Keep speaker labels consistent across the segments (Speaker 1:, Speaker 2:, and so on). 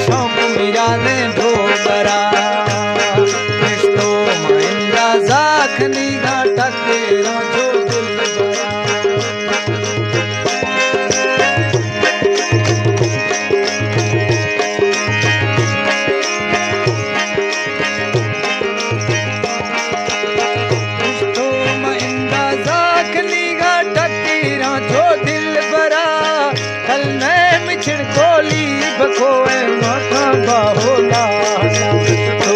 Speaker 1: शौक यादे ढोबरा रिश्तो महिंदा जाखनी घाटक जो दिल बरा रिश्तो महिंदा जाखनी घाटक जो दिल बरा कल में मिछड़ कोली बखोए माथा बाहोला तो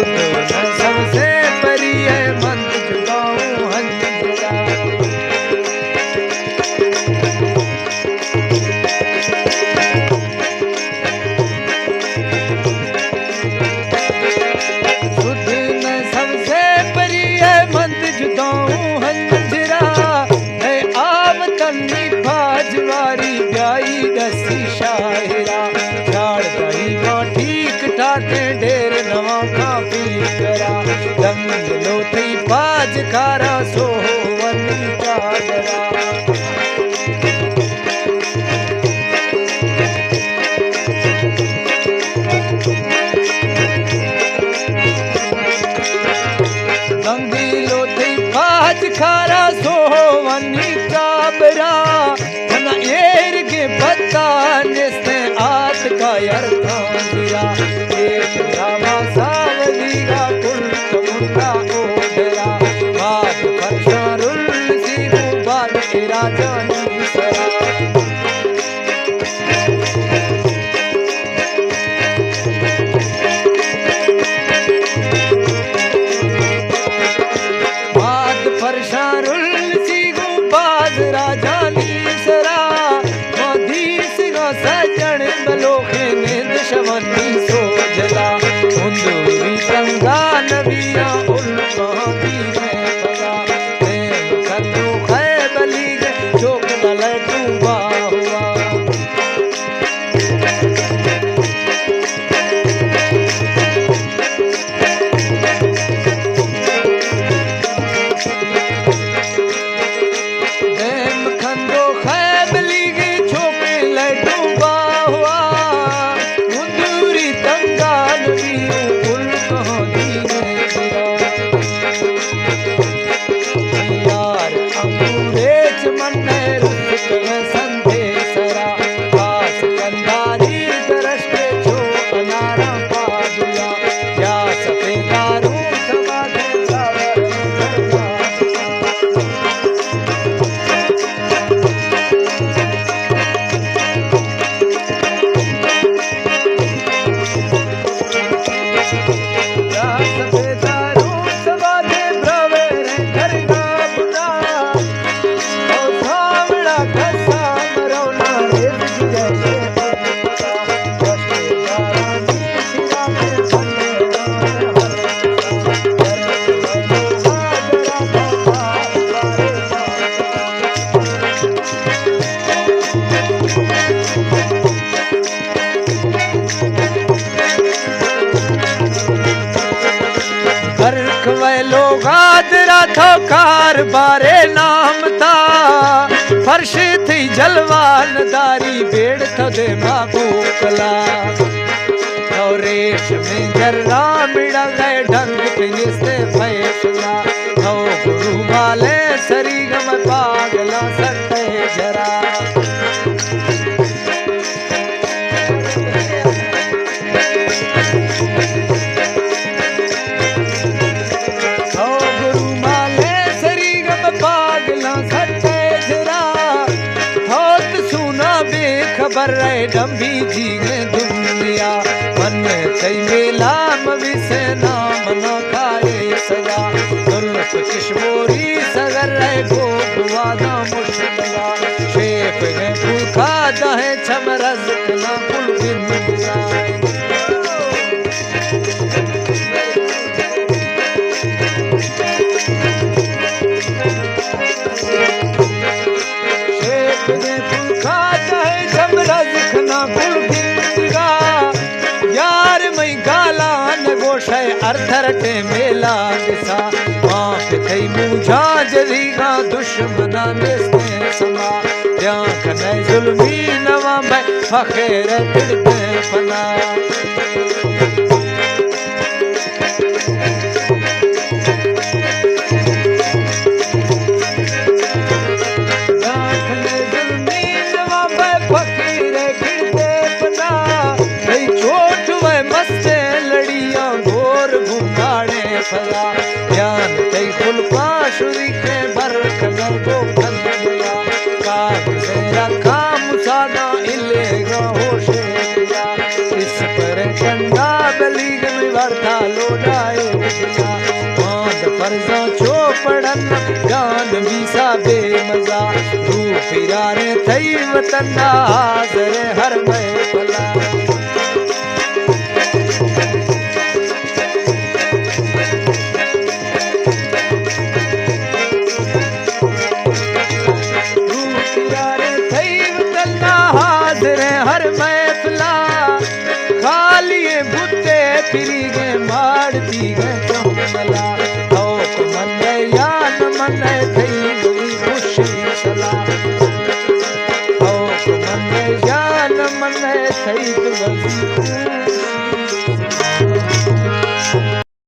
Speaker 1: सबसे परी है मंद जुगाऊं हंज जुगा सुध न सबसे परी है मंद जुगाऊं हंजरा है आव तन्नी फाजवारी ब्याई दसी शायरा झाड़ गई मां ठीक ठाके ढेर नवा काफी करा दंग लो थी बाज खारा सोवनी चादरा दंगी लो थी बाज खारा सोवनी चाबरा जना एर के बताने से आत का यर्था दिया एक रामा सावली का कुल समुद्रा ओढ़रा बात फरशारुल सी मुबार के राजा नीसरा बात फरशारुल सी गुबाज राजा नीसरा मधीस का सजन बलोखे ने दशवनी सोजला हुंदुरी गंगा नबिया उल महादी में पगा प्रेम खतो खैबली के चोक न लटूबा हुआ प्रेम खंदो खैबली के चोक लटूबा हुआ हुंदुरी गंगा नबिया उल महादी में गिरा यार अंगूरेज मन रुक संधे सरा पास कंदारी दरस के छो अनारा पादुला या सफेदारू समाधे सावर या सफेदारू समाधे ब्रवे रे करना बुना ओ सावड़ा कसा मरौना रे जैसे लोग आदरा थो कार बारे नाम था फर्श थी जलवान दारी बेड़ थो दे बाबूकला और रेश में जर्रा मिड़ा गए ढंग पिनिस्ते फैसला थो गुरु वाले सरीगम पागला सकते जरा खबर रहे डम्बी जी ने दुनिया मन कई मेला मवी से नाम न खाए सजा दुल्फ किशमोरी सगर रहे गोवादा मुश्तला शेप ने भूखा दहे छम रज़्क़ ना कुल बिंदिया अर्थरटे मेला दिसा माफ थई मुझा जरीगा दुश्मना नेस्ते समा या कने जुल्मी नवा मैं फखेर दिल पे फना इस पर कंदा बलीग में वर्था लोडाए मांद फर्जा चोपड़न गान बीसा बेमजा तू फिराने थई वतन हाज़र हर महफला हर महफला खालिए बुते फिरी गए मार दी गए चमला तो मन यान मन थई गई खुशी सला तो मन यान मन थई गई